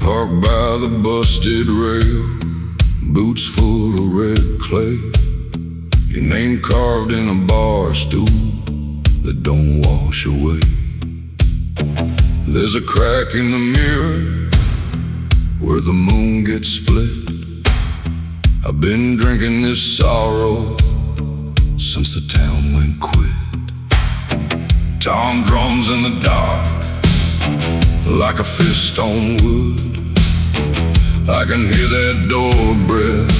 Parked by the busted rail, boots full of red clay, your name carved in a bar stool that don't wash away. There's a crack in the mirror where the moon gets split. I've been drinking this sorrow since the town went quit. Tom drums in the dark like a fist on wood. I can hear that door breath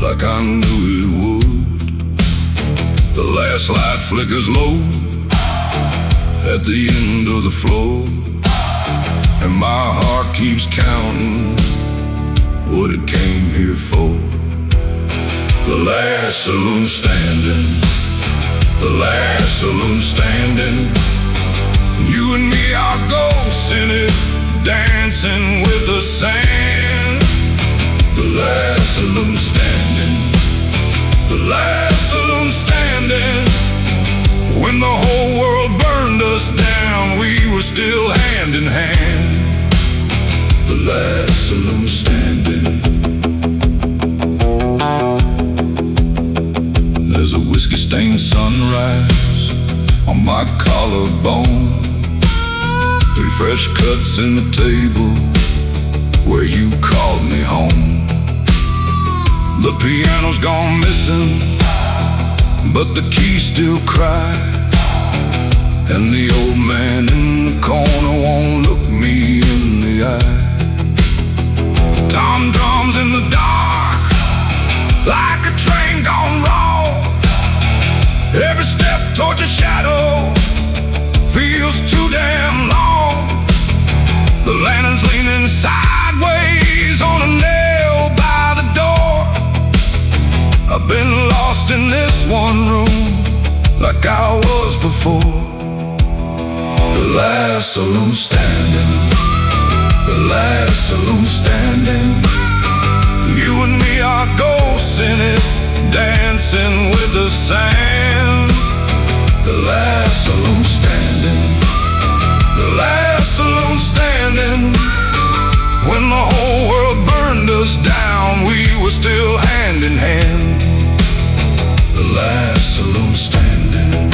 like I knew it would. The last light flickers low at the end of the floor, and my heart keeps counting what it came here for. The last saloon standing, the last saloon standing. You and me are ghosts in it, dancing with the sand. The last saloon standing, the last saloon standing. When the whole world burned us down, we were still hand in hand. The last saloon standing. There's a whiskey-stained sunrise on my collarbone, 3 fresh cuts in the table where you called me home. The piano's gone missing, but the keys still cry, and the old man in the corner won't look me in the eye. Tom drums in the dark like a train gone wrong. Every step towards a shadow feels too damn long. The lantern's leaning sideways on a nail by the door. I've been lost in this one room like I was before. The last saloon standing, the last saloon standing. You and me are ghosts in it, dancing with the sand. The last saloon standing, the last saloon standing. When the whole world burned us down, we were still hand in hand. The last saloon standing.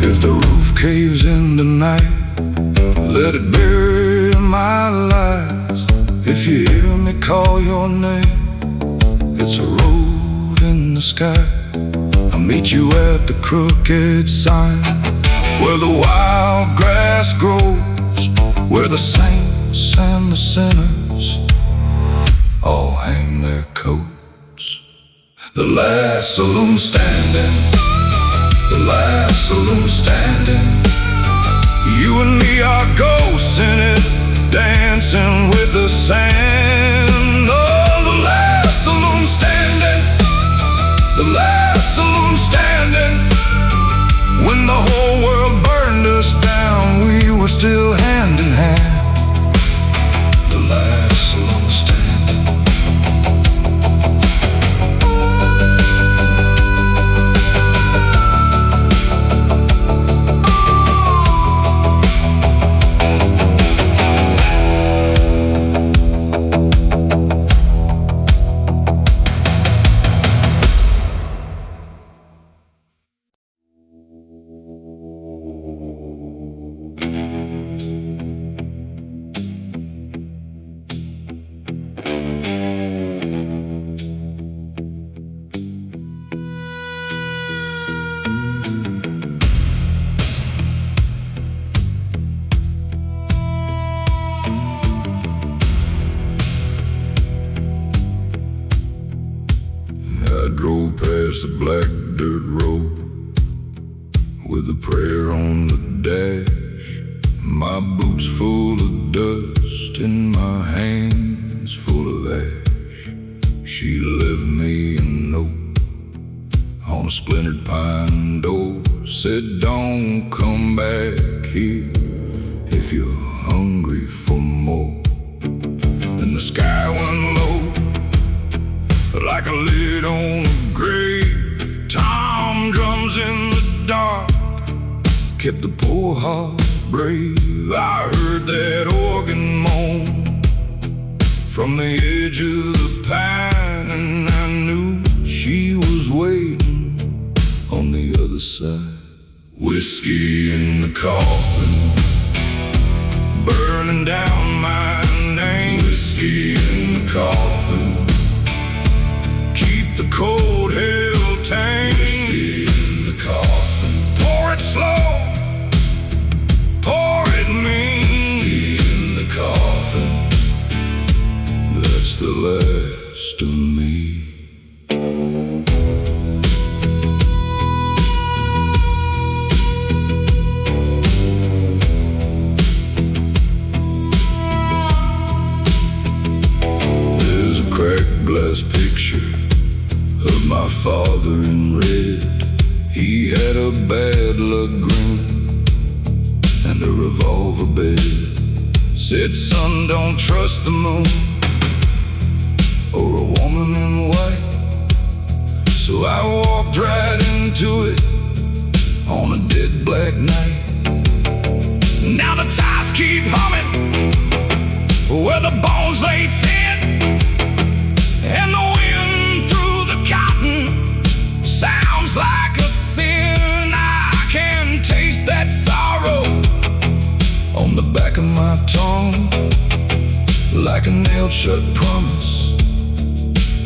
If the roof caves in tonight, let it bury my lies. If you hear me call your name, it's a road in the sky. I'll meet you at the crooked sign where the wild grass grows, where the saints and the sinners all hang their coats. The last saloon standing, the last saloon standing. You and me are ghosts in it, dancing with the sand. Oh, the last saloon standing, the last saloon standing. When the whole world burned us down, we were still hand in hand. The last saloon standing. I drove past the black dirt road with a prayer on the dash, my boots full of dust and my hands full of ash. She left me a note on a splintered pine door, said don't come back here if you're hungry for more. Then the sky went low like a lid on a grave. Tom drums in the dark kept the poor heart brave. I heard that organ moan from the edge of the pine, and I knew she was waiting on the other side. Whiskey in the coffin, burning down my name. Whiskey in the coffin, keep the cold hell tame. Whiskey in the coffin, pour it slow, pour it mean. Whiskey in the coffin, that's the last of me. Glass picture of my father in red. He had a bad luck grin and a revolver bed. Said, son, don't trust the moon or a woman in white. So I walked right into it on a dead black night. Now the ties keep humming where the bones lay thin, and the wind through the cotton sounds like a sin. I can taste that sorrow on the back of my tongue, like a nailed shut promise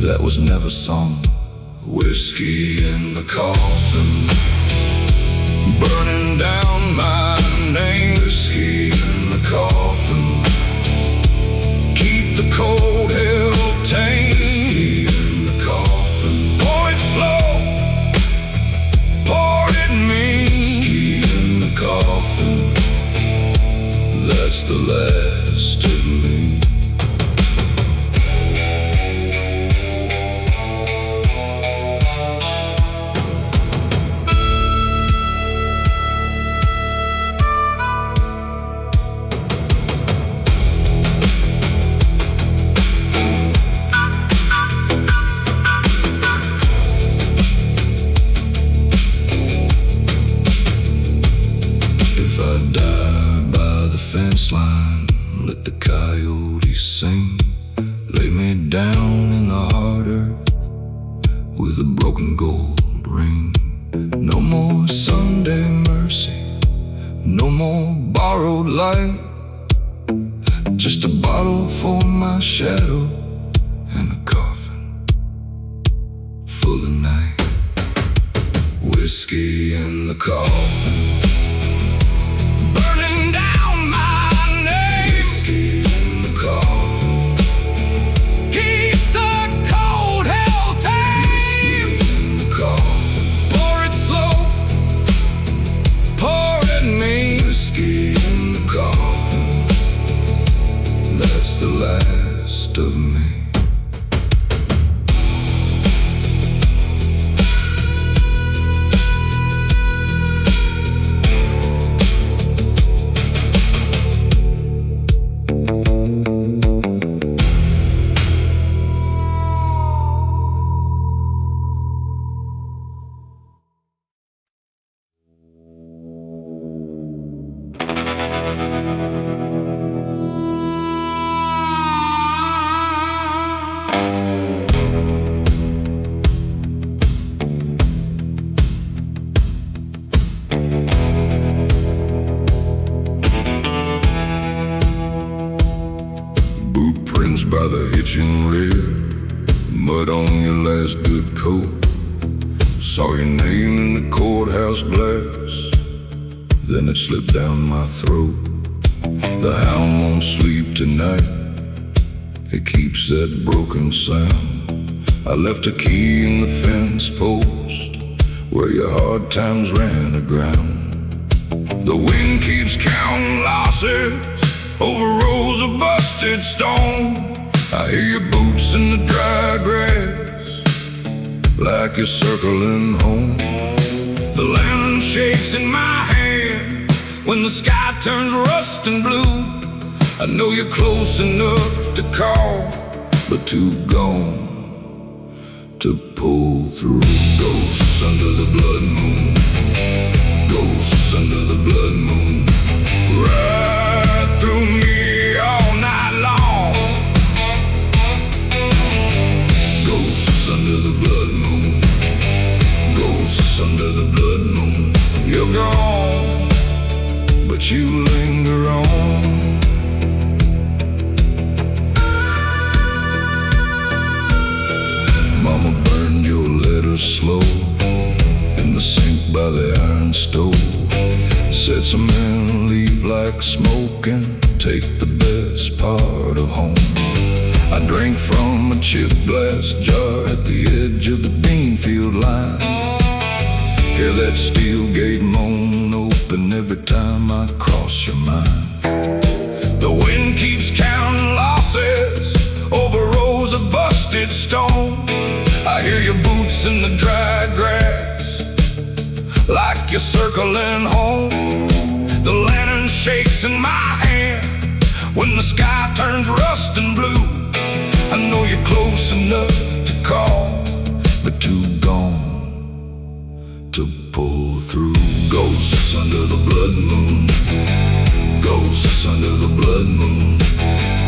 that was never sung. Whiskey in the coffin, burning down my name. Whiskey in the coffin, keep the cold hell tame. Whiskey in the coffin, pour it slow, pour it mean. Whiskey in the coffin, that's the last of me. Line, let the coyotes sing. Lay me down in the hard earth with a broken gold ring. No more Sunday mercy, no more borrowed light. Just a bottle for my shadow and a coffin full of night. Whiskey in the coffin, burning down. Whiskey in the coffin, keep the cold hell tame. Whiskey in the coffin, pour it slow, pour it mean. Whiskey in the coffin, that's the last of me. By the hitching rear, mud on your last good coat. Saw your name in the courthouse glass, then it slipped down my throat. The hound won't sleep tonight, it keeps that broken sound. I left a key in the fence post where your hard times ran aground. The wind keeps counting losses over rows of busted stone. I hear your boots in the dry grass like you're circling home. The lantern shakes in my hand when the sky turns rust and blue. I know you're close enough to call, but too gone to pull through. Ghosts under the blood moon, ghosts Ghosts under the blood moon, ride through me all night long. Ghosts under the blood moon, ghosts under the blood moon. You're gone, but you linger on. Mama burned your letters slow in the sink by the iron stove. Said some men leave like smoke and take the best part of home. I drank from a chip glass jar at the edge of the bean field line. Hear that steel gate moan open every time I cross your mind. The wind keeps counting losses over rows of busted stone. I hear your boots in the dry grass, like you're circling home. The lantern shakes in my hand when the sky turns rust and blue. I know you're close enough to call, but too gone to pull through. Ghosts under the blood moon, ghosts under the blood moon,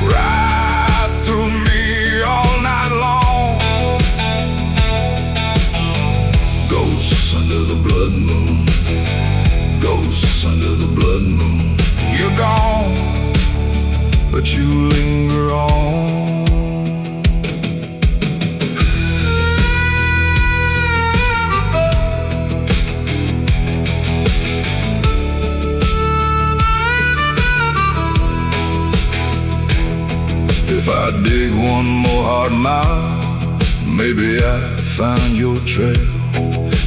ride through me all night long. Ghosts under the blood moon, ghosts under the blood moon. You're gone, but you linger on. If I dig one more hard mile, maybe I find your trail.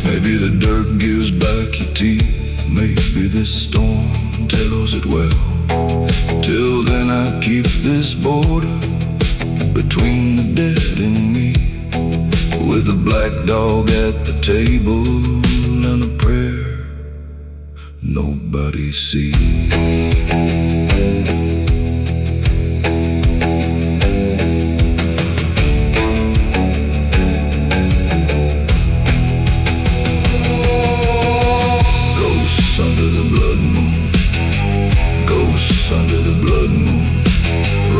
Maybe the dirt gives back your teeth, maybe this storm tells it well. Till then I keep this border between the dead and me, with a black dog at the table and a prayer nobody sees. Under the blood moon, ghosts under the blood moon,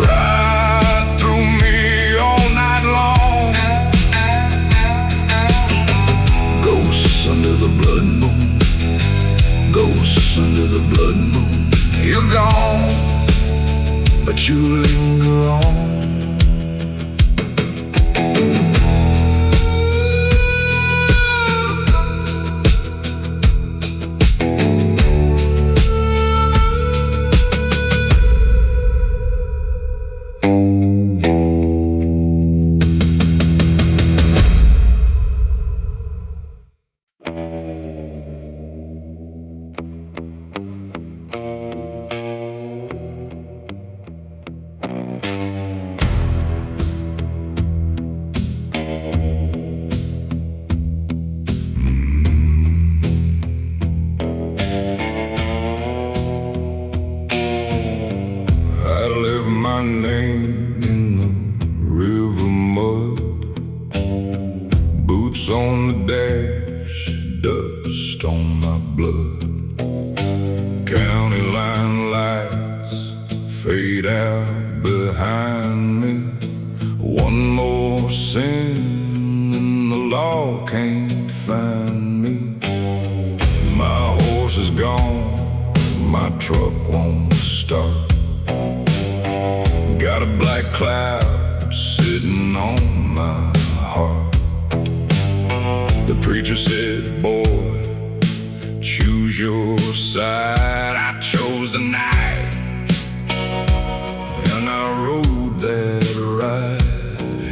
ride through me all night long. Ghosts under the blood moon, ghosts under the blood moon. You're gone, but you linger on. My name in the river mud, boots on the dash, dust on my blood. County line lights fade out behind me. One more sin and the law can't find me. My horse is gone, my truck won't start. Got a black cloud sitting on my heart. The preacher said, boy, choose your side. I chose the night, and I rode that ride.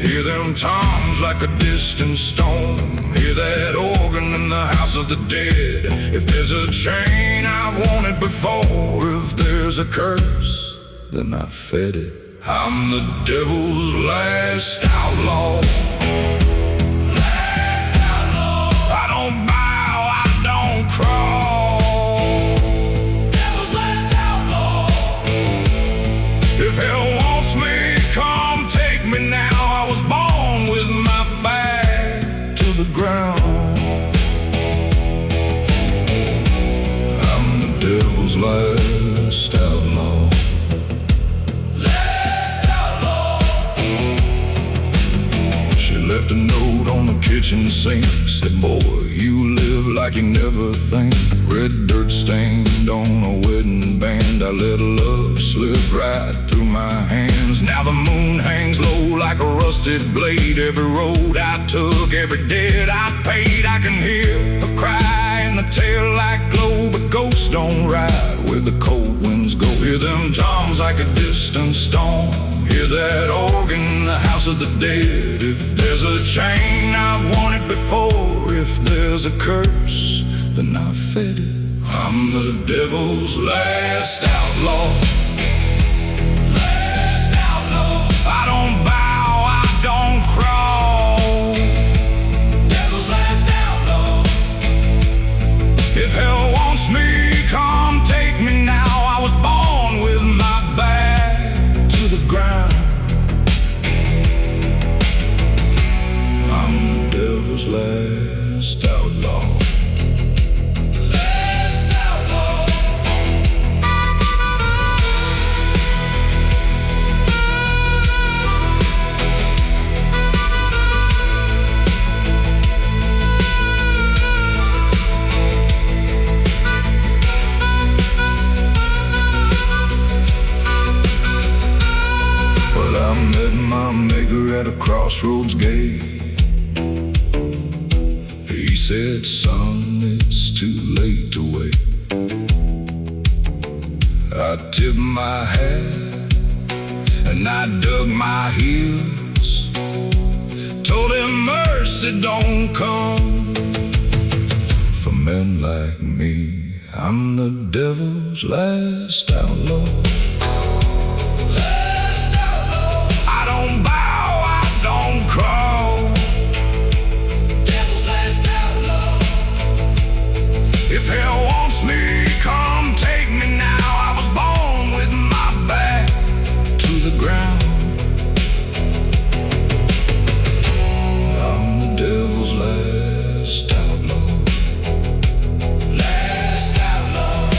Hear them toms like a distant stone, hear that organ in the house of the dead. If there's a chain, I've worn it before. If there's a curse, then I fed it. I'm the devil's last outlaw. Last outlaw. I don't bow, I don't crawl. Devil's last outlaw. If hell wants me, come take me now. I was born with my back to the ground. I'm sink. Said, boy, you live like you never think. Red dirt stained on a wedding band. I let love slip right through my hands. Now the moon hangs low like a rusted blade. Every road I took, every debt I paid, I can hear a cry in the tail light glow. But ghosts don't ride where the cold winds go. Hear them drums like a distant storm. Hear that organ in the house of the dead. If there's a chain, I've worn it before. If there's a curse, then I fed it. I'm the devil's last outlaw. Last outlaw. I don't bow, I don't crawl. Devil's last outlaw. If hell wants me, come take me now. I was born with my back to the ground. I'm the devil's last outlaw. I met my maker at a crossroads gate. He said, son, it's too late to wait. I tipped my hat and I dug my heels. Told him mercy don't come for men like me. I'm the devil's last outlaw. Crawl. Devil's last outlaw. If hell wants me, come take me now. I was born with my back to the ground. I'm the devil's last outlaw. Last outlaw.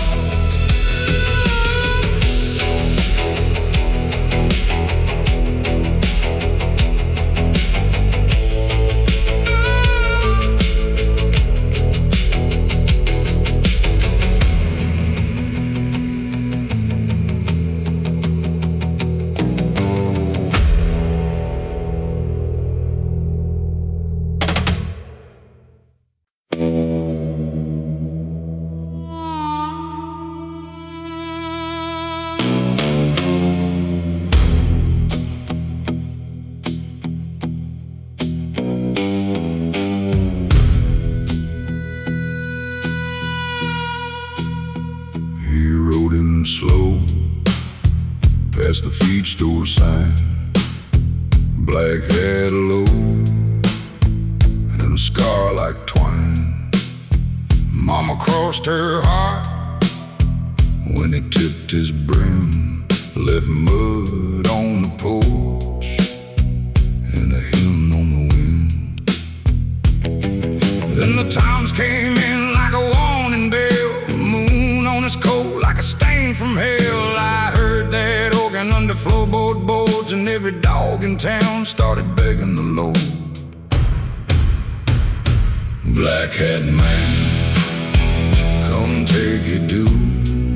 Slow past the feed store sign, black hat low and a scar like twine. Mama crossed her heart when he tipped his brim, left mud on the porch and a hymn on the wind. Then the times came in like a warning bell, the moon on his coat like a stain from hell. I heard that organ under floorboard boards, and every dog in town started begging the Lord. Black hat man, come take your due.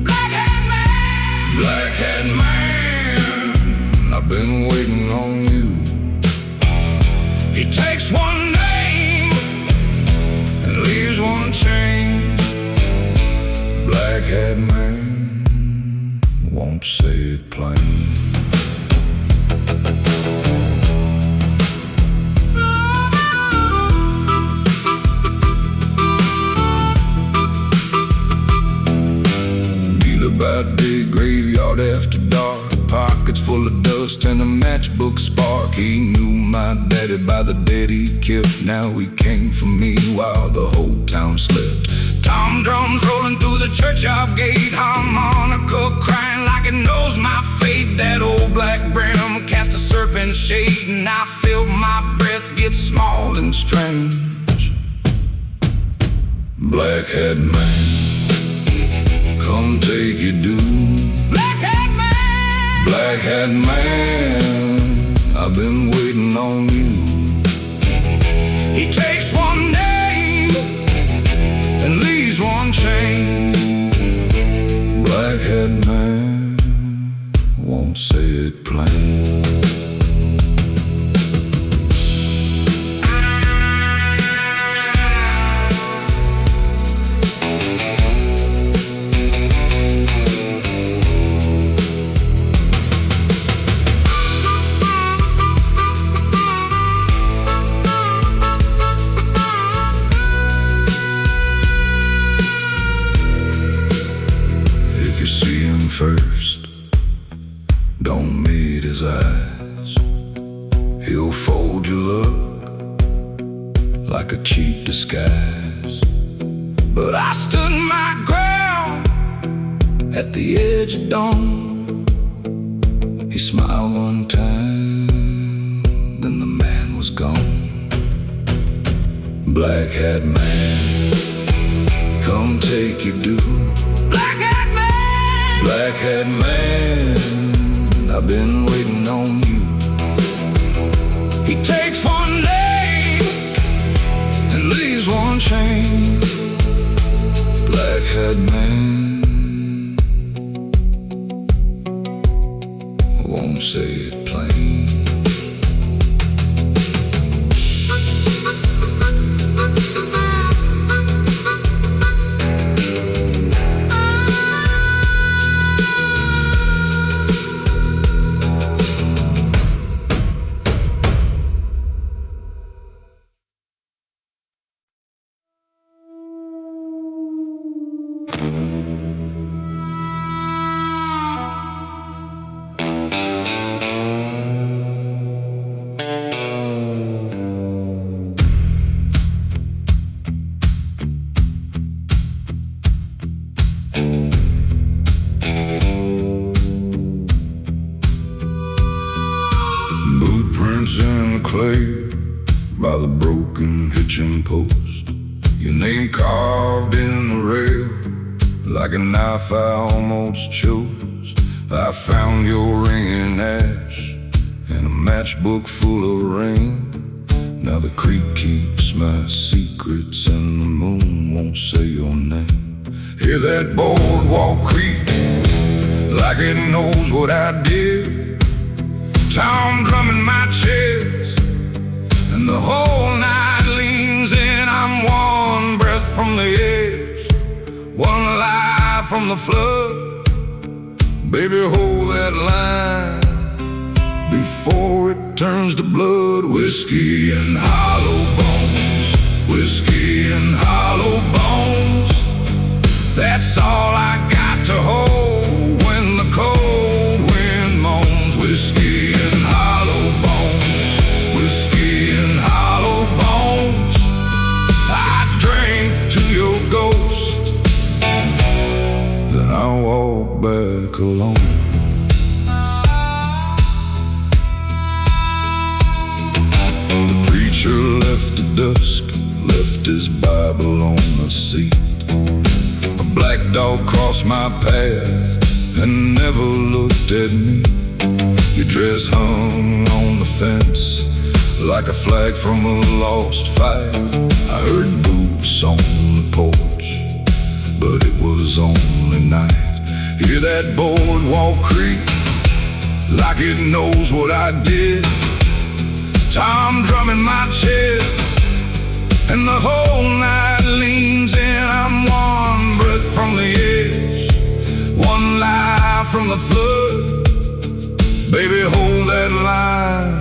Black hat man, black hat man, I've been waiting on you. He takes one name and leaves one chain. Black hat man won't say it plain. Dealer by day, graveyard after dark, pockets full of dust and a matchbook spark. He knew my daddy by the debt he kept. Now he came for me while the whole town slept. Tom drums rolling through the churchyard gate, harmonica crying like it knows my fate. That old black brim cast a serpent shade, and I felt my breath get small and strange. Black hat man, come take your due. Black hat man, black hat man, I've been waiting on you. He takes one say it plain. First, don't meet his eyes. He'll fold your look like a cheap disguise. But I stood my ground at the edge of dawn. He smiled one time, then the man was gone. Black hat man, come take your due. Black hat man, I've been waiting on you. He takes one day and leaves one chain. Black hat man, I won't say it plain. In the clay by the broken hitching post, your name carved in the rail like a knife I almost chose. I found your ring in ash and a matchbook full of rain. Now the creek keeps my secrets and the moon won't say your name. Hear that boardwalk creak like it knows what I did. Tom drumming my chest, and the whole night leans in. I'm one breath from the edge, one life from the flood. Baby, hold that line before it turns to blood. Whiskey and hollow bones, whiskey and hollow bones. That's all I got to hold when the cold wind moans. Whiskey and hollow bones, whiskey and hollow bones. I drink to your ghost, then I walk back alone. The preacher left at dusk, left his Bible on the seat. A black dog crossed my path and never looked at me. Your dress hung on the fence like a flag from a lost fight. I heard boots on the porch, but it was only night. Hear that boardwalk creak like it knows what I did. Tom drumming my chest, and the whole night leans in. I'm one breath from the edge, one life from the flood. Baby, hold that line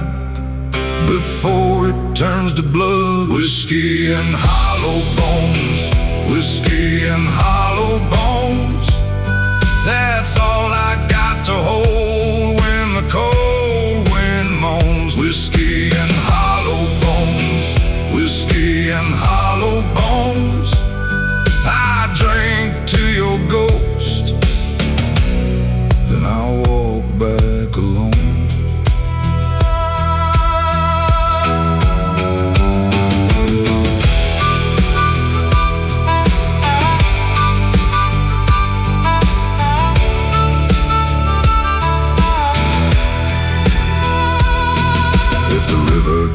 before it turns to blood. Whiskey and hollow bones, whiskey and hollow bones. That's all I got to hold when the cold wind moans. Whiskey and hollow bones, whiskey and hollow bones. I drink to your ghost, then I walk back alone.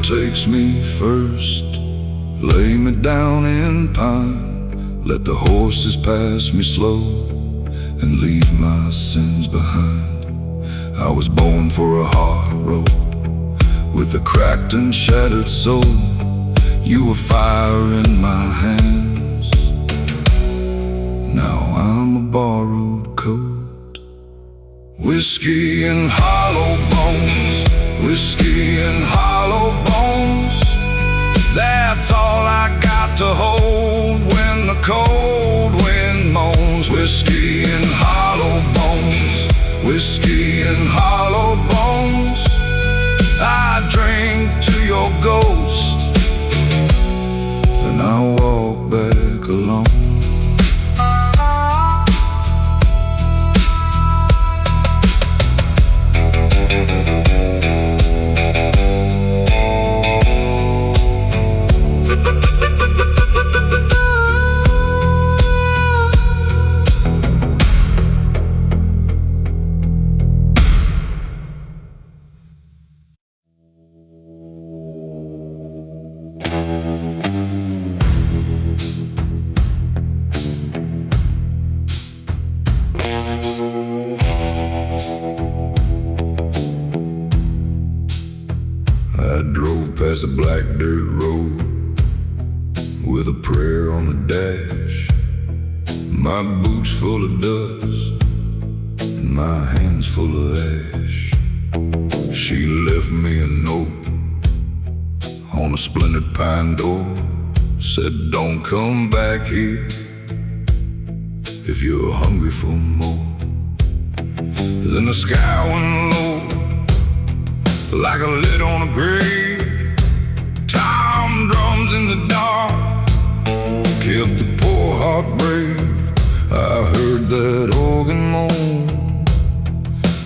Takes me first, lay me down in pine. Let the horses pass me slow and leave my sins behind. I was born for a hard road, with a cracked and shattered soul. You were fire in my hands, now I'm a borrowed coat. Whiskey and hollow bones, whiskey and hollow bones. That's all I got to hold when the cold wind moans. Whiskey and hollow bones, whiskey and hollow bones. I drink to your ghost, then I walk back alone. I drove past a black dirt road with a prayer on the dash, my boots full of dust and my hands full of ash. She left me a note on a splintered pine door, said don't come back here if you're hungry for more. Then the sky went low like a lid on a grave. Tom drums in the dark kept the poor heart brave. I heard that organ moan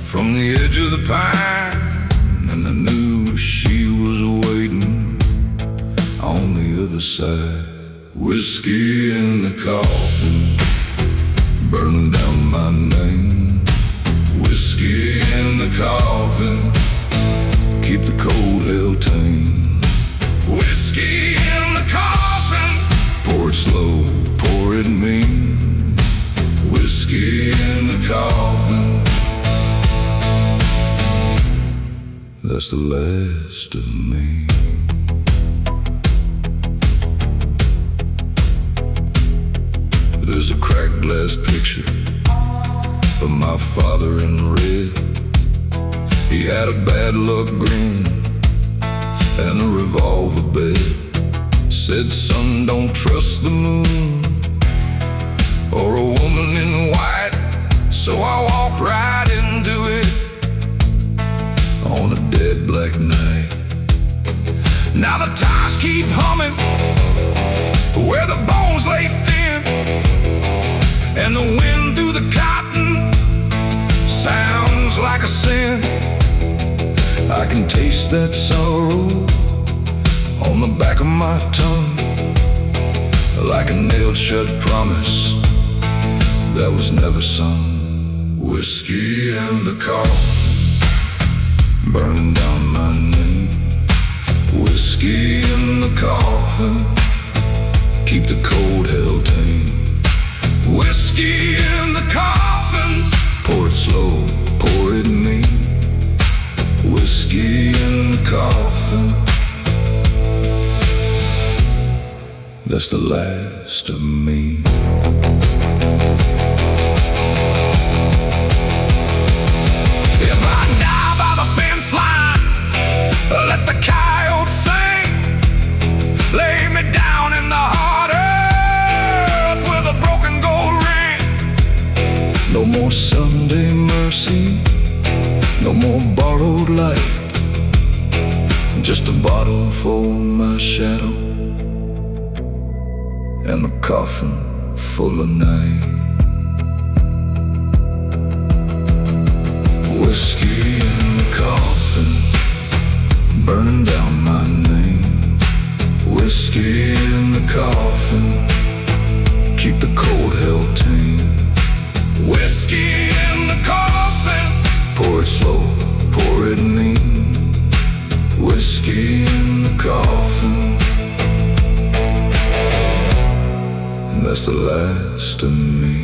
from the edge of the pine, and I knew she was waiting on the other side. Whiskey in the coffin, burning down my name. Whiskey in the coffin, keep the cold hell tame. Whiskey in the coffin, pour it slow, pour it mean. Whiskey in the coffin, that's the last of me. There's a cracked glass picture of my father in red. He had a bad luck grin and a revolver bed. Said, son, don't trust the moon or a woman in white. So I walked right into it on a dead black night. Now the tires keep humming where the bones lay thin, and the wind through the cotton sounds like a sin. I can taste that sorrow on the back of my tongue, like a nailed shut promise that was never sung. Whiskey in the coffin, burning down my name. Whiskey in the coffin, keep the cold hell tame. Whiskey in the coffin, pour it slow, pour it mean. Whiskey in the coffin, that's the last of me. If I die by the fence line, let the coyotes sing. Lay me down in the hard earth with a broken gold ring. No more Sunday mercy, no more borrowed light, just a bottle for my shadow and a coffin full of night. Whiskey in the coffin, burning down my name. Whiskey in the coffin, keep the cold hell tame. Whiskey in the coffin, pour it slow, pour it mean. Whiskey in the coffin, and that's the last of me.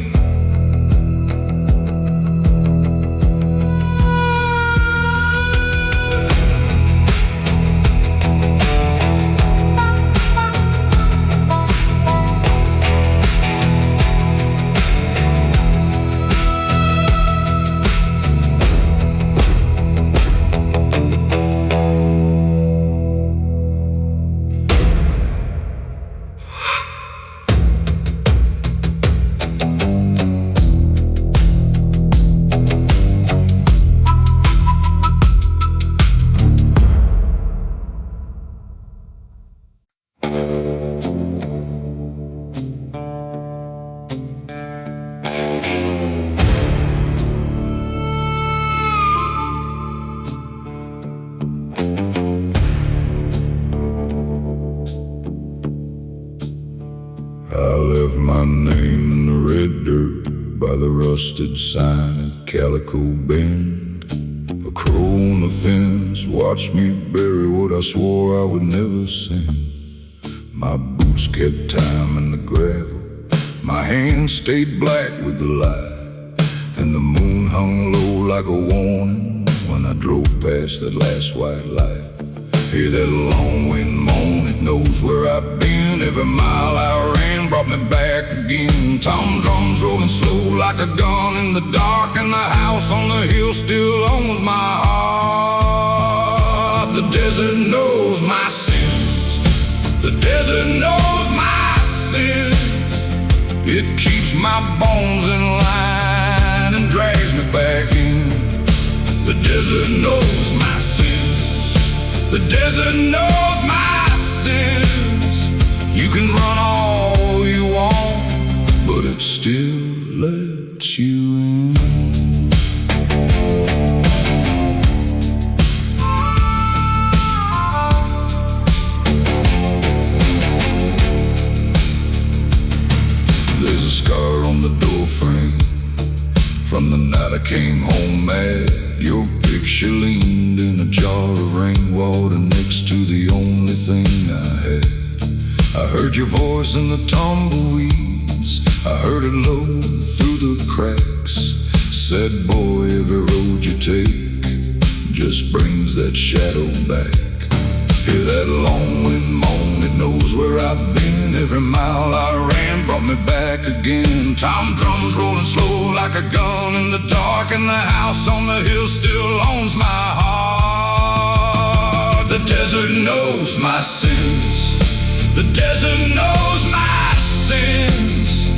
rusted sign at Calico Bend. A crow on the fence watched me bury what I swore I would never send. My boots kept time in the gravel, my hands stayed black with the light, and the moon hung low like a warning when I drove past that last white light. Hear that long wind moan, it knows where I've been. Every mile I ran brought me back again. Tom drums rolling slow like a gun in the dark, and the house on the hill still owns my heart. The desert knows my sins, the desert knows my sins. It keeps my bones in line and drags me back in. The desert knows my sins, the desert knows my sins. You can run all you want, but it still lets you in. There's a scar on the doorframe from the night I came home mad. Your picture leaned in a jar of rainwater next to the only thing I had. I heard your voice in the tumbleweeds, I heard it low through the cracks. Said, boy, every road you take just brings that shadow back. Hear that long wind moan, it knows where I've been. Every mile I ran brought me back again. Tom drums rolling slow like a gun in the dark, and the house on the hill still owns my heart. The desert knows my sins, the desert knows my sins.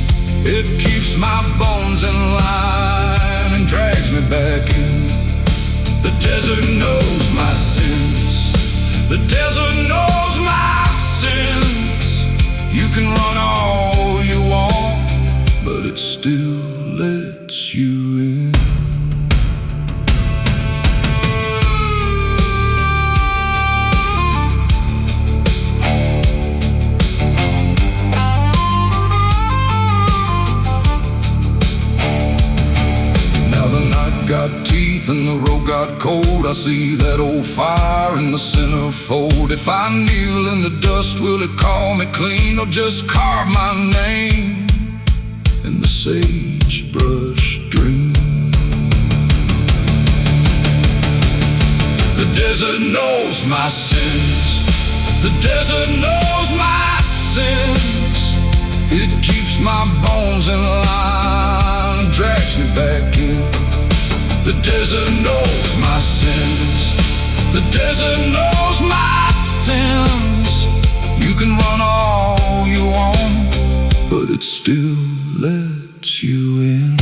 It keeps my bones in line and drags me back in. The desert knows my sins, the desert knows my sins. You can run all you want, but it still lets you in. Now the night got teeth and the road got cold. I see that old fire in the centerfold. If I kneel in the dust, will it call me clean, or just carve my name in the sagebrush dream? The desert knows my sins, the desert knows my sins. It keeps my bones in line and drags me back in. The desert knows my sins, the desert knows my sins. You can run all you want, but it still lets you in.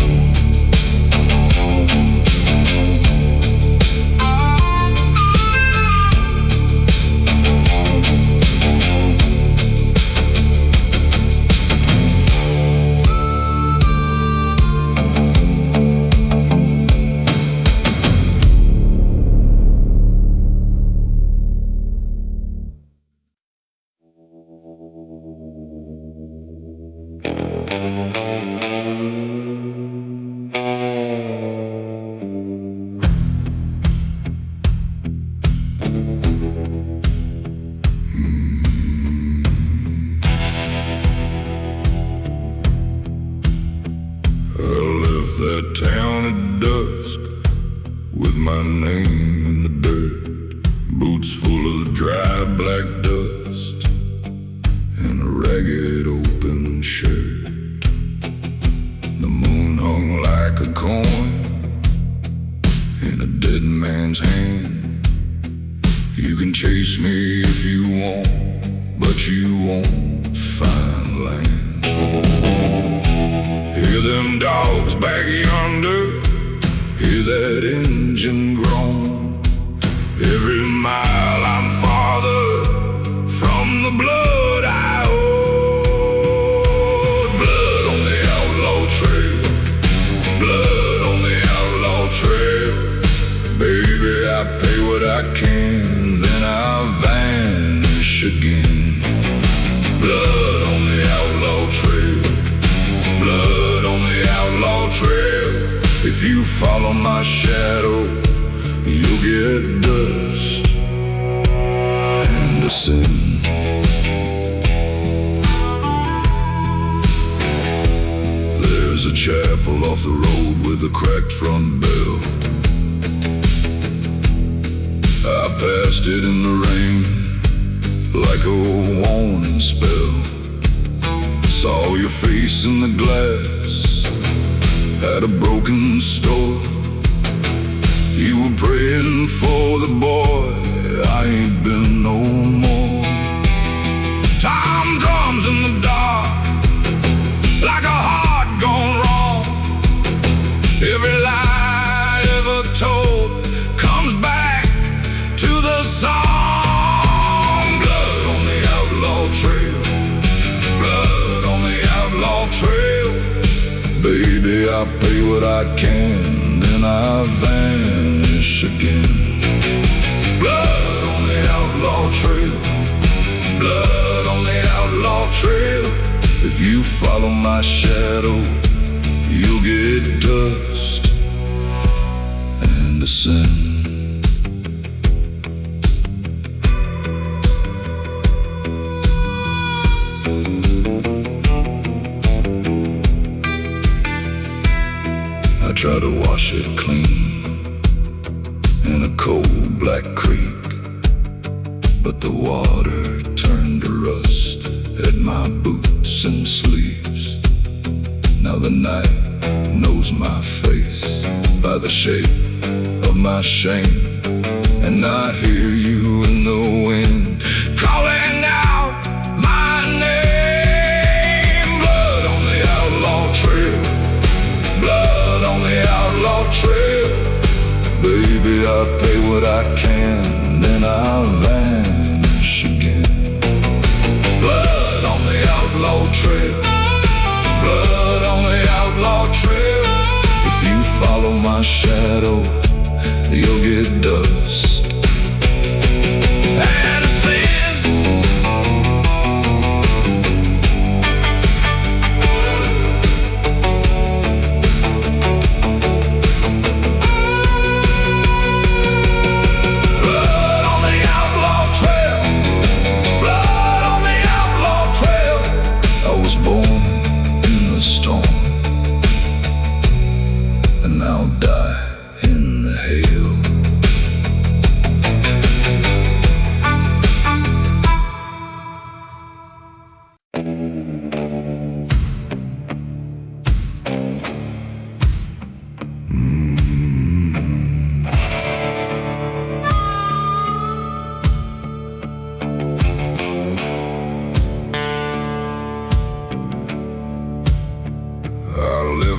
That town at dusk with my name in the dirt, boots full of dry black dust, and a ragged open shirt. The moon hung like a coin in a dead man's hand. You can chase me if you want, but you won't find land. Hear them dogs back yonder, hear that engine groan. Every mile I'm farther from the blood I owe. Blood on the outlaw trail, blood on the outlaw trail. Baby, I pay what I can, then I vanish again. Blood on the outlaw trail, blood on the outlaw trail. you follow my shadow, you'll get dust and a sin. There's a chapel off the road with a cracked front bell. I passed it in the rain like a warning spell. Saw your face in the glass at a broken store. You were praying for the boy I ain't been no more. Time drums in the dark like a heart gone wrong. Every lie ever told comes back to the song. Blood on the outlaw trail, blood on the outlaw trail. Baby, I pay what I can, then I vanish again. Blood on the outlaw trail, blood on the outlaw trail. If you follow my shadow, you'll get dust and a sin. I try to wash it clean in a cold black creek, but the water turned to rust at my boots and sleeves. Now the night knows my face by the shape of my shame, and I hear you in the wind calling out my name. Blood on the outlaw trail, blood on the outlaw trail. Baby, I pay what I can, then I vanish again. Blood on the outlaw trail, blood on the outlaw trail. If you follow my shadow, you'll get dust and sin.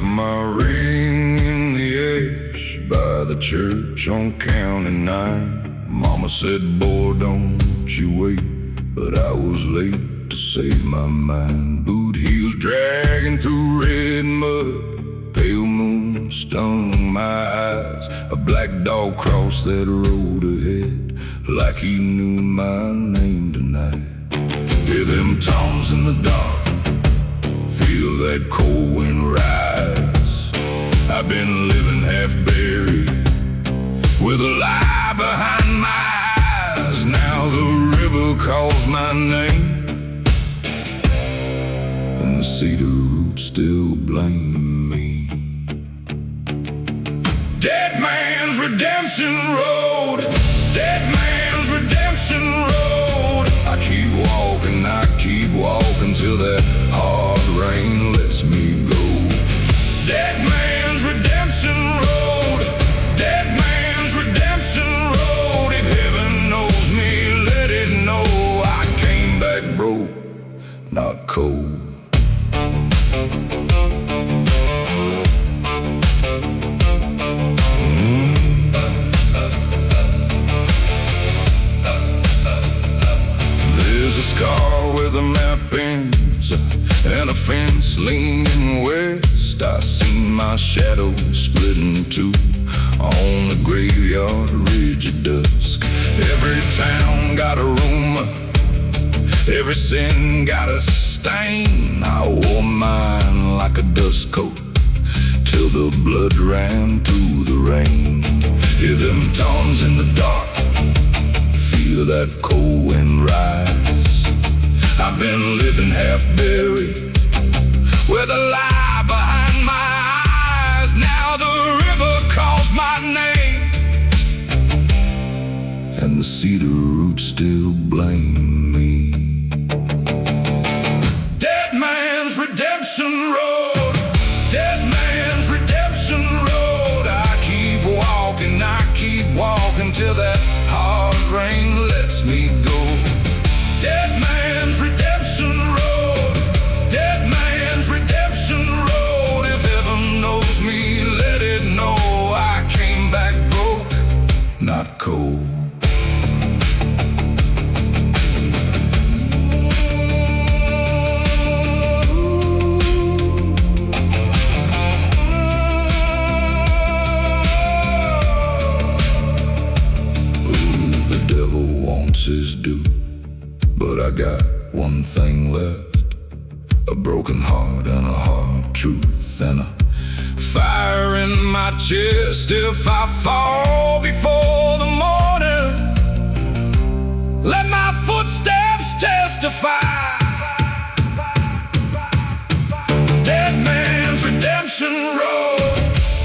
My ring in the ash by the church on County 9. Mama said, boy, don't you wait, but I was late to save my mind. Boot heels dragging through red mud, pale moon stung my eyes. A black dog crossed that road ahead like he knew my name tonight. Hear them toms in the dark, feel that cold wind rise. I've been living half buried with a lie behind my eyes. Now the river calls my name, and the cedar roots still blame me. Dead man's redemption road, dead man's redemption road. I keep walking till that hard rain lets me go. Dead man's redemption road, dead man's redemption road. If heaven knows me, let it know I came back broke, not cold. There's a scar where the map ends and a fence leaning west. I seen my shadow split in two on the graveyard ridge at dusk. Every town got a rumor, every sin got a stain. I wore mine like a dust coat till the blood ran through the rain. Hear them tones in the dark, feel that cold wind rise. I've been living half buried with a lie behind my eyes. Now the river calls my name, and the cedar roots still blame me. Dead man's redemption road, dead man's redemption road. I keep walking till that hard rain lets me go. Dead man's redemption road, dead man's redemption road. If heaven knows me, let it know I came back broke, not cold. His due, but I got one thing left, a broken heart and a hard truth, and a fire in my chest. If I fall before the morning, let my footsteps testify. Dead man's redemption road,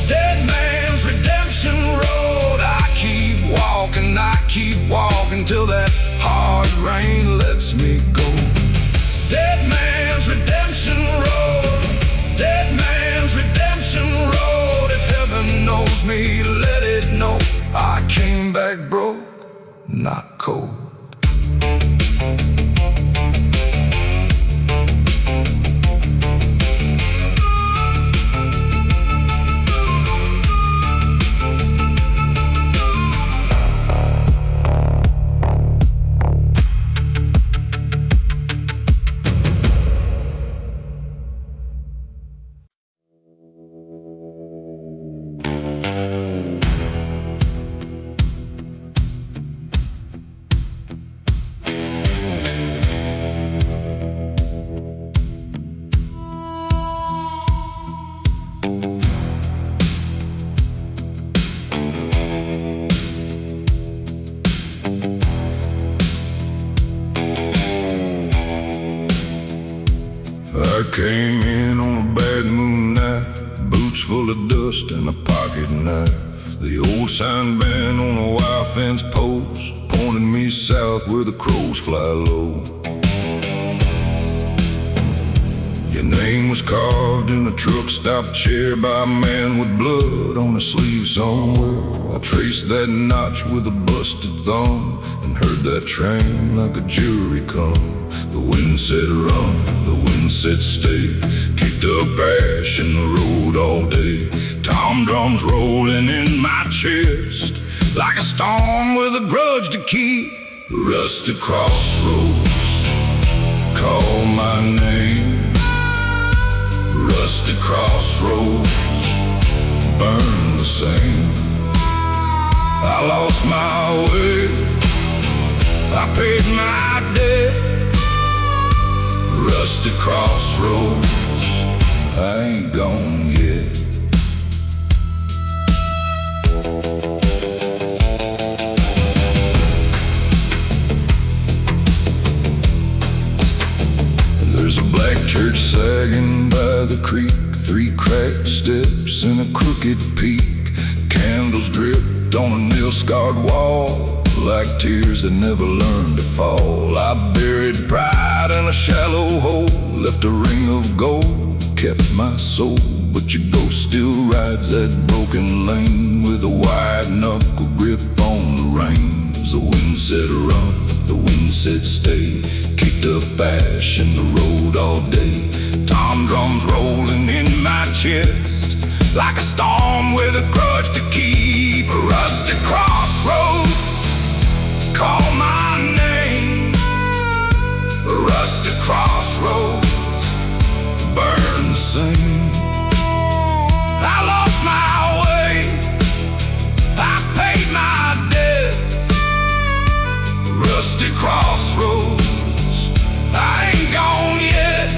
dead man's redemption road. I keep walking till that hard rain lets me go. Dead man's redemption road, dead man's redemption road. If heaven knows me, let it know I came back broke, not cold. I came in on a bad moon night, boots full of dust and a pocket knife. The old sign band on a wire fence post pointed me south where the crows fly low. Your name was carved in a truck stop chair by a man with blood on his sleeve somewhere. I traced that notch with a busted thumb and heard that train like a jury come. The wind said run, the wind said stay, kicked up ash in the road all day. Tom drums rolling in my chest like a storm with a grudge to keep. Rusty crossroads, call my name. Rusty crossroads, burn the same. I lost my way, I paid my debt. Rusty crossroads, I ain't gone yet. There's a black church sagging by the creek, 3 cracked steps and a crooked peak. Candles dripped on a nail-scarred wall like tears that never learned to fall. I buried pride in a shallow hole, left a ring of gold, kept my soul. But your ghost still rides that broken lane with a wide knuckle grip on the reins. The wind said run, the wind said stay, kicked up ash in the road all day. Tom drums rolling in my chest like a storm with a grudge to keep. A rusty crossroads, call my name. A rusty crossroads, burn the same. I lost my way, I paid my debt. Rusty crossroads, I ain't gone yet.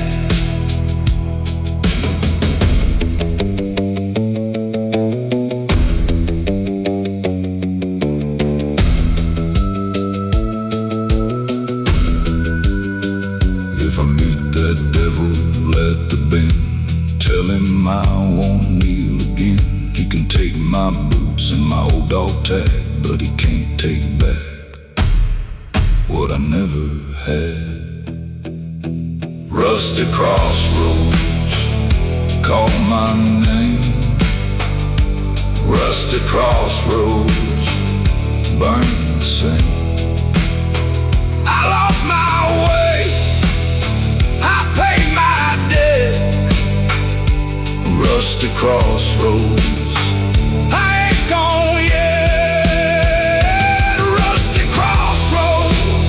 dog tag, but he can't take back what I never had. Rusty crossroads call my name. Rusty crossroads burn the same. I lost my way, I paid my debt. Rusty crossroads, I ain't gone yet. Rusty crossroads,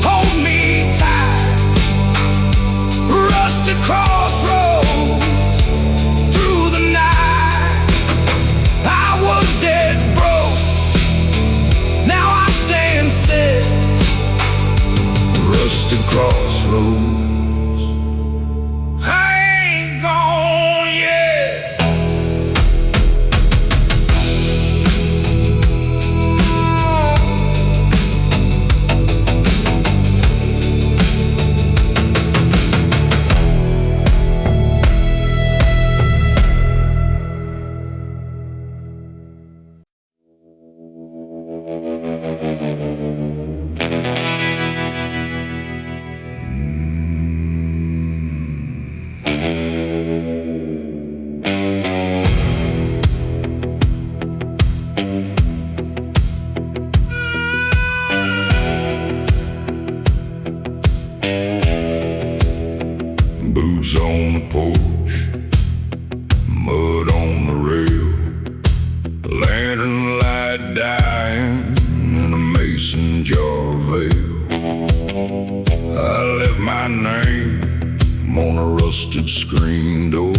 hold me tight. Rusty crossroads, through the night. I was dead broke, now I stand set. Rusty crossroads, I ain't gone yet. Boots on the porch, mud on the rail, lantern light dying in a mason jar veil. I left my name on a rusted screen door.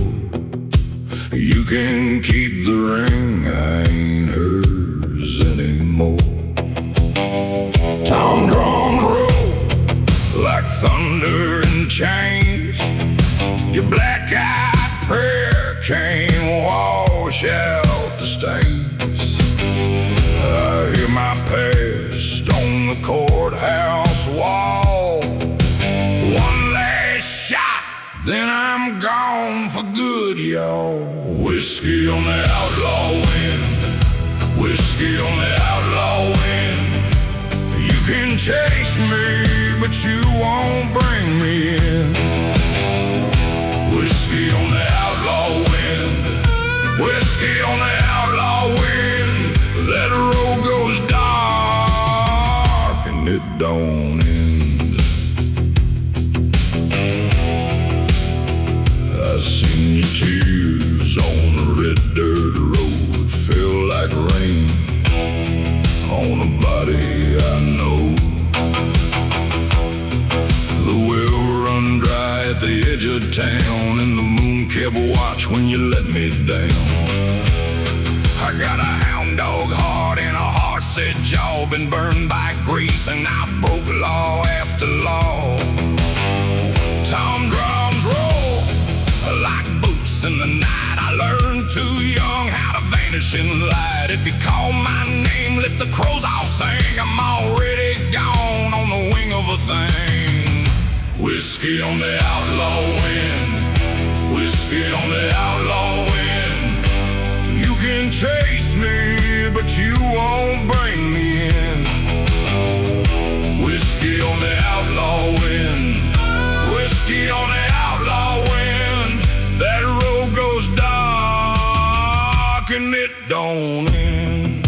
You can keep the ring, I ain't hers anymore. Tom drums roll like thunder and chains. Your black-eyed prayer can't wash out the stains. I hear my past on the courthouse wall. One last shot, then I'm gone for good, y'all. Whiskey on the outlaw wind, whiskey on the outlaw wind. You can chase me, but you won't bring me in. Whiskey on the outlaw wind, whiskey on the outlaw wind. That road goes dark and it don't end. I seen your tears on the red dirt road, feel like rain on a body I know. The well run dry at the edge of town, and the moon kept watch when you let me down. I got a hound dog heart and a heart-set jaw, been burned by grease and I broke law after law. Tom drums roll like boots in the night. I learned too young how to vanish in light. If you call my name, let the crows all sing. I'm already gone on the wing of a thing. Whiskey on the outlaw wind, whiskey on the outlaw wind. You can chase me, but you won't bring me in. Whiskey on the outlaw wind, whiskey on the outlaw wind. That road goes dark and it don't end.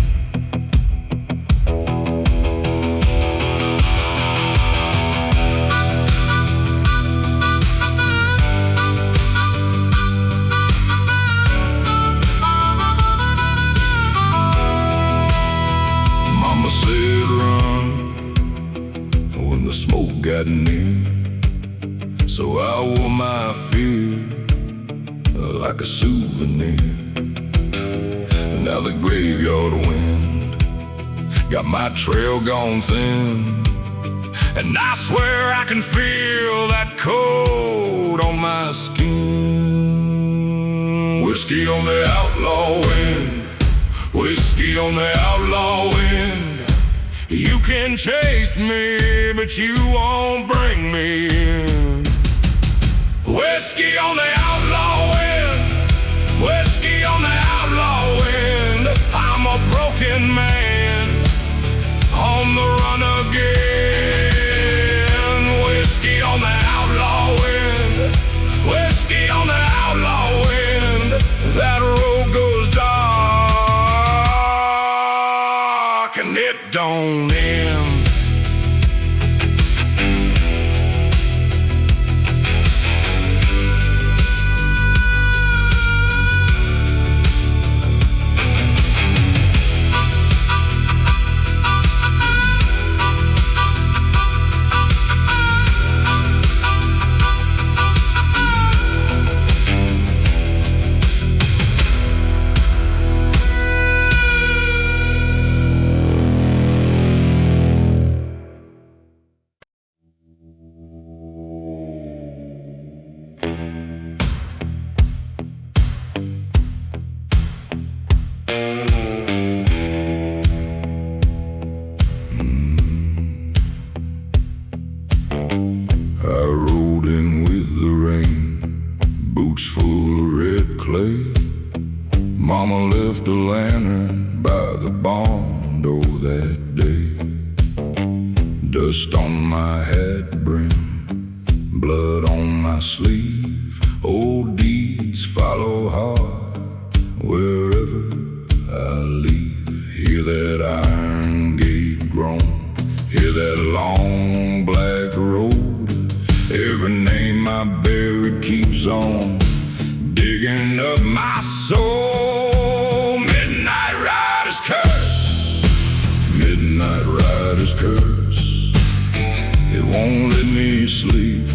Mama said run when the smoke got near, so I wore my fear like a souvenir. Now the graveyard wind got my trail gone thin, and I swear I can feel that cold on my skin. Whiskey on the outlaw wind, whiskey on the outlaw wind. You can chase me, but you won't bring me in. Whiskey on the outlaw wind, whiskey on the outlaw wind. I'm a broken dying man on the run again. Whiskey on the outlaw wind, whiskey on the outlaw wind. That road goes dark and it don't end. I rode in with the rain, boots full of red clay. Mama left a lantern by the barn door that day. Dust on my hat brim, blood on my sleeve. Old deeds follow hard wherever I leave. Hear that iron gate groan, hear that long black road. Every name I buried keeps on digging up my soul. Midnight rider's curse, midnight rider's curse. It won't let me sleep,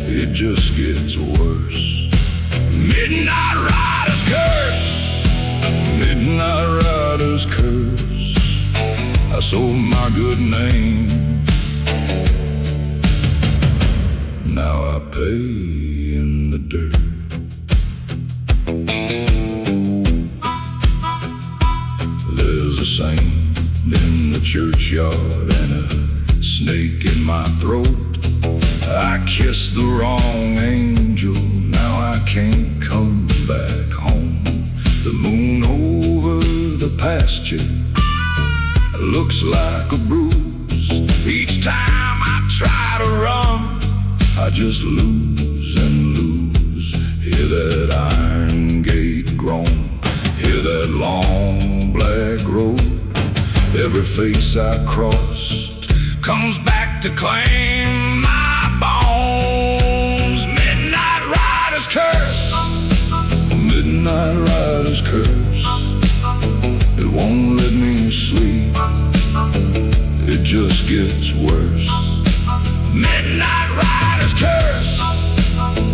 it just gets worse. Midnight rider's curse, midnight rider's curse. I sold my good name, now I pay in the dirt. There's a saint in the churchyard and a snake in my throat. I kissed the wrong angel, now I can't come back home. The moon over the pasture looks like a bruise. Each time I try to run, I just lose and lose. Hear that iron gate groan, hear that long black road. Every face I crossed comes back to claim my bones. Midnight rider's curse, midnight rider's curse. It won't let me sleep, it just gets worse. Midnight rider's curse,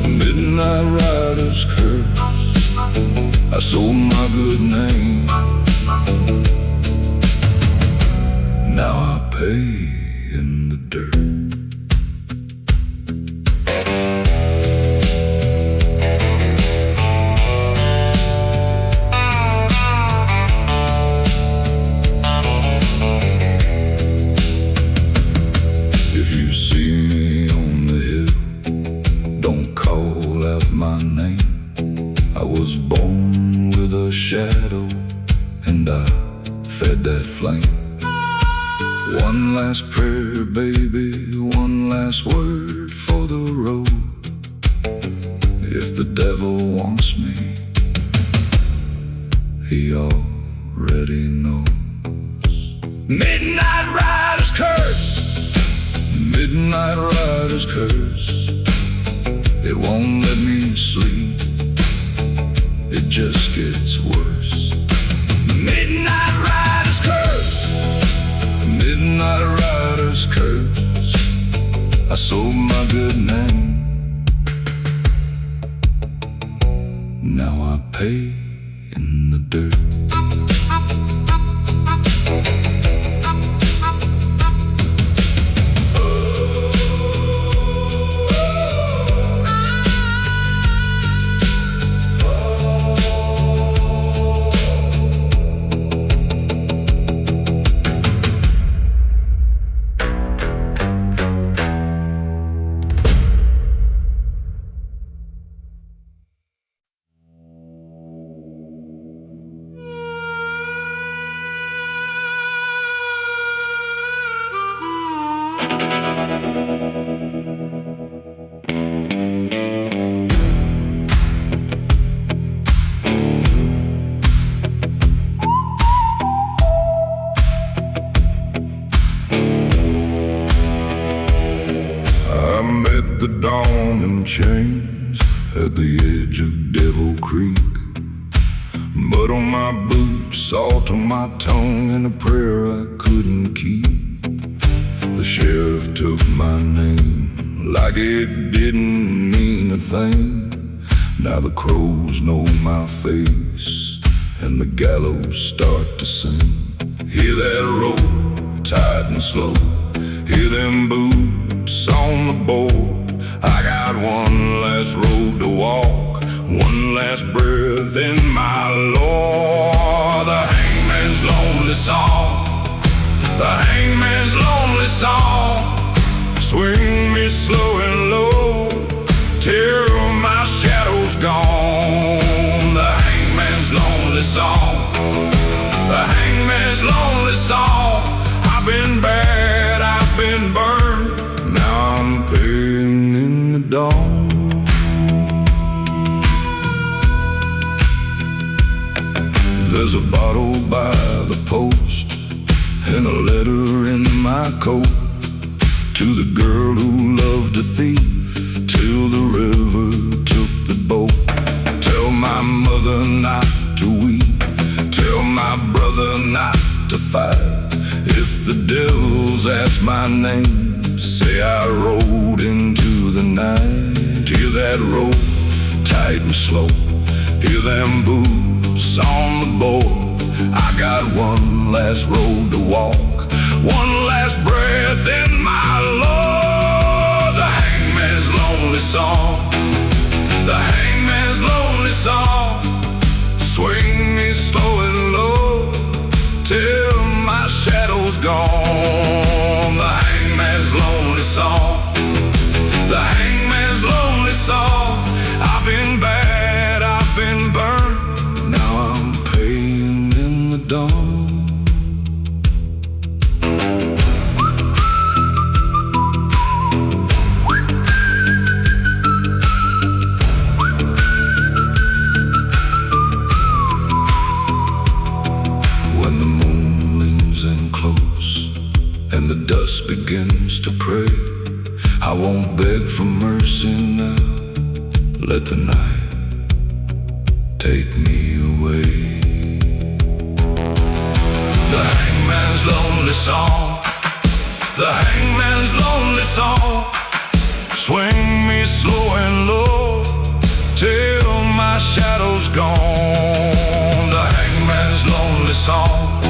midnight rider's curse. I sold my good name, now I pay in the dirt. If you see me on the hill, don't call out my name. I was born with a shadow and I fed that flame. One last prayer, baby, one last word for the road. If the devil wants me, he already knows. Midnight rider's curse, midnight rider's curse. It won't let me sleep, it just gets worse. Midnight rider's curse, midnight rider's curse. I sold my good name, now I pay in the dirt. in chains at the edge of Devil Creek. Mud on my boots, salt on my tongue, and a prayer I couldn't keep. The sheriff took my name like it didn't mean a thing. Now the crows know my face and the gallows start to sing. Hear that rope, tight and slow. Hear them boots on the board. I got one last road to walk, one last breath in my Lord. The hangman's lonely song, the hangman's lonely song. Swing me slow and low till my shadow's gone. The hangman's lonely song, the hangman's lonely song. I've been bad, I've been burned, now I'm paying in the dawn. There's a bottle by the post and a letter in my coat to the girl who loved a thief till the river took the boat. Tell my mother not to weep, tell my brother not to fight. If the devils ask my name, say I rode into the night. Hear that rope, tight and slow. Hear them boots on the board. I got one last road to walk, one last breath in my Lord. The hangman's lonely song, the hangman's lonely song. Swing me slow and low till my shadow's gone. The hangman's lonely song, the hangman's lonely song. I've been bad, I've been burned, now I'm paying in the dawn. When the moon leans in close and the dust begins to pray, I won't beg for mercy now. Let the night take me away. The hangman's lonely song, the hangman's lonely song. Swing me slow and low till my shadow's gone. The hangman's lonely song,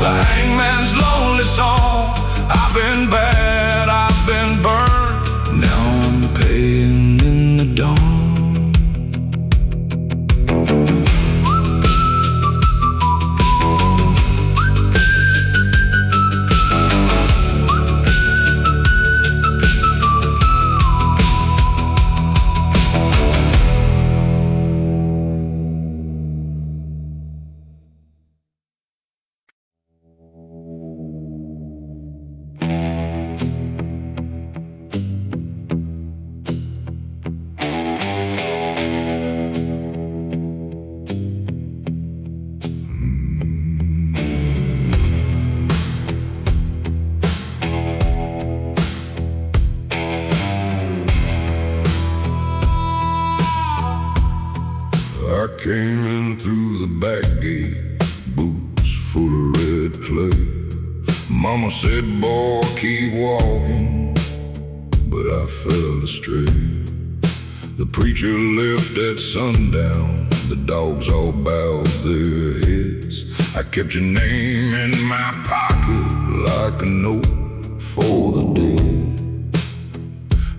the hangman's lonely song. I've been bad, I've been burned, now I'm paying in the dawn. I came in through the back gate, boots full of red clay. Mama said, boy, keep walking, but I fell astray. The preacher left at sundown, the dogs all bowed their heads. I kept your name in my pocket like a note for the dead.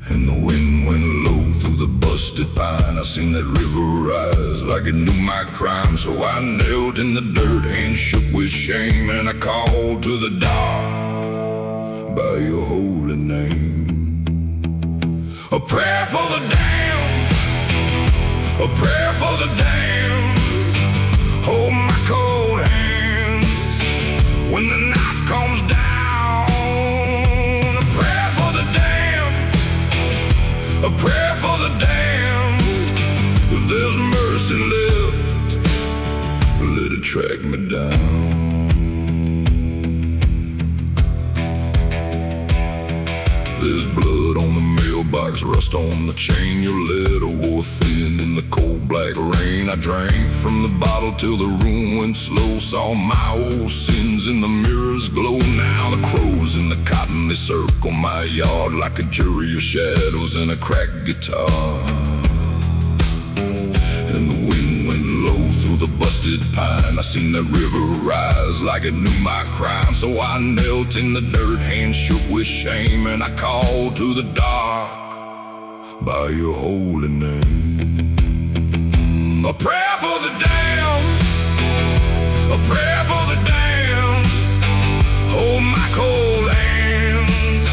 And the wind went low through the busted pine. I seen that river rise like it knew my crime. So I knelt in the dirt, hands shook with shame, and I called to the dark by your holy name. A prayer for the damned, a prayer for the damned. Hold my cold hands when the night comes down. A prayer for the damned, a prayer for the damned. If there's mercy left, let it track me down. There's blood on the mailbox, rust on the chain. Your letter wore thin in the cold black rain. I drank from the bottle till the room went slow. Saw my old sins in the mirror's glow. Now the crows in the cotton, they circle my yard like a jury of shadows and a cracked guitar. And the wind went low through the busted pine. I seen the river rise like it knew my crime. So I knelt in the dirt, hands shook with shame, and I called to the dark by your holy name. A prayer for the damned, a prayer for the damned. Hold my cold hands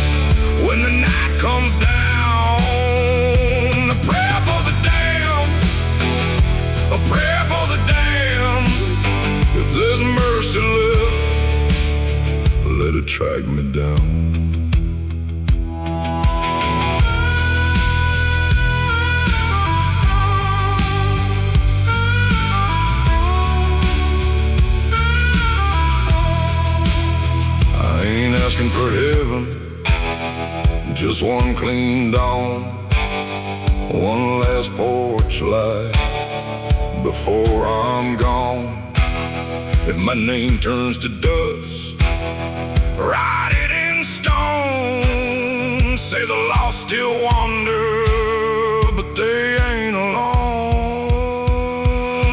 when the night comes down. A prayer for the damned, a prayer for the damned. If there's mercy left, let it track me down. Asking for heaven, just one clean dawn, one last porch light before I'm gone. If my name turns to dust, write it in stone. Say the lost still wander, but they ain't alone.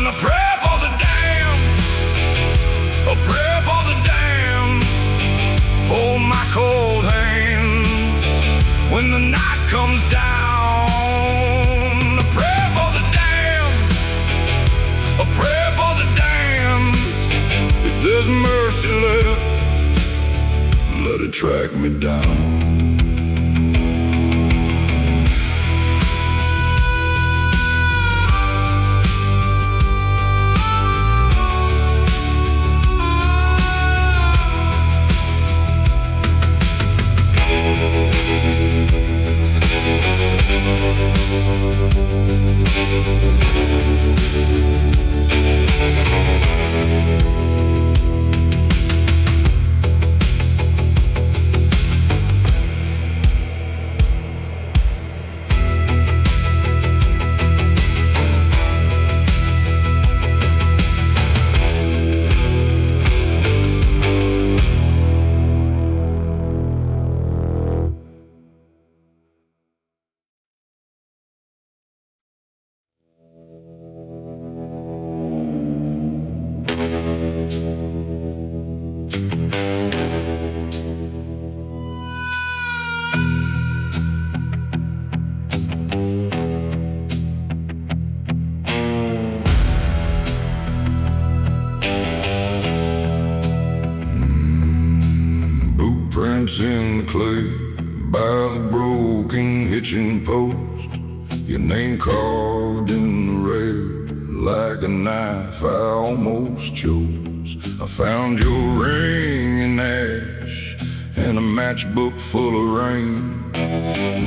A prayer for the damned, a prayer for the damned. Hold my cold hands when the night comes down. A prayer for the damned, a prayer for the damned. If there's mercy left, let it track me down. In the clay by the broken hitching post, your name carved in the rail like a knife I almost chose. I found your ring in ash and a matchbook full of rain.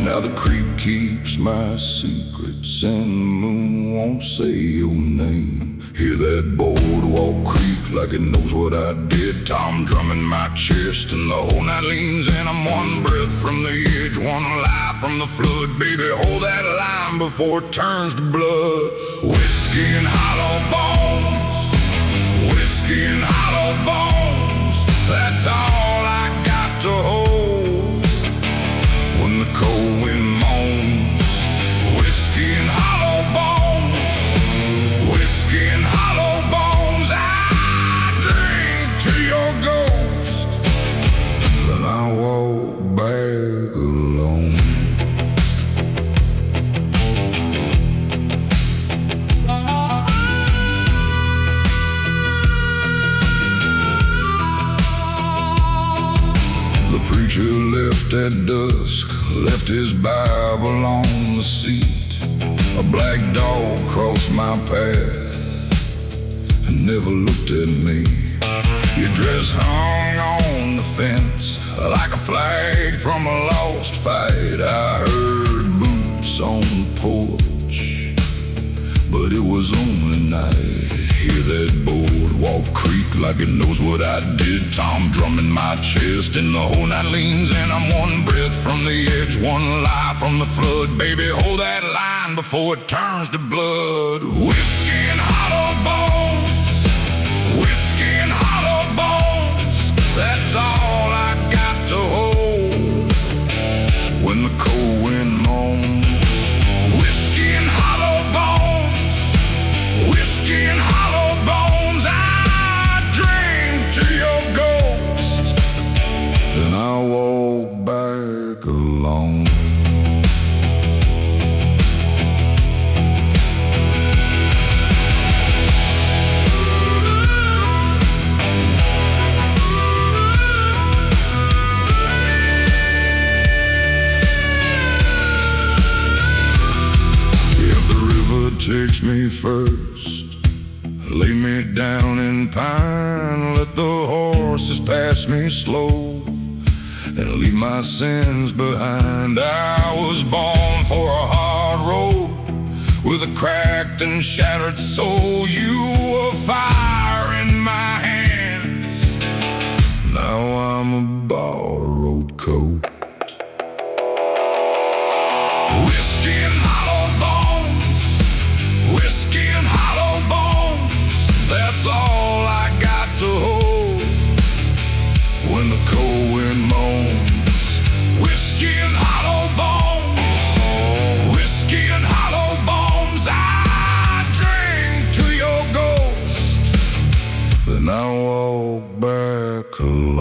Now the creek keeps my secrets and the moon won't say your name. Hear that boardwalk creak like it knows what I did. Tom drumming my chest and the whole night leans in. I'm one breath from the edge, one life from the flood. Baby, hold that line before it turns to blood. Whiskey and hollow bones, whiskey and hollow bones. That's all I got to hold when the cold wind moans. Whiskey and hollow bones, whiskey and hollow bones. I drink to your ghost, then I walk back alone. The preacher left at dusk, left his Bible on the seat. A black dog crossed my path and never looked at me. Your dress hung on the fence like a flag from a lost fight. I heard boots on the porch, but it was only night. Hear that boardwalk creak like it knows what I did. Tom drumming my chest, and the whole night leans, and I'm one breath from the edge, one lie from the flood. Baby, hold that line before it turns to blood. Whiskey and hollow bones, whiskey and hollow bones, that's all I got to hold when the cold wind moans. Whiskey and hollow bones, whiskey and hollow bones, I drink to your ghost, then I walk back alone. Takes me first, lay me down in pine, let the horses pass me slow, and leave my sins behind. I was born for a hard road, with a cracked and shattered soul. You were fire in my hands, now I'm a borrowed coat. Whiskey and hollow bones, whiskey and hollow bones, that's all I got to hold when the cold wind moans. Whiskey and hollow bones, whiskey and hollow bones, I drink to your ghost, then I walk back alone.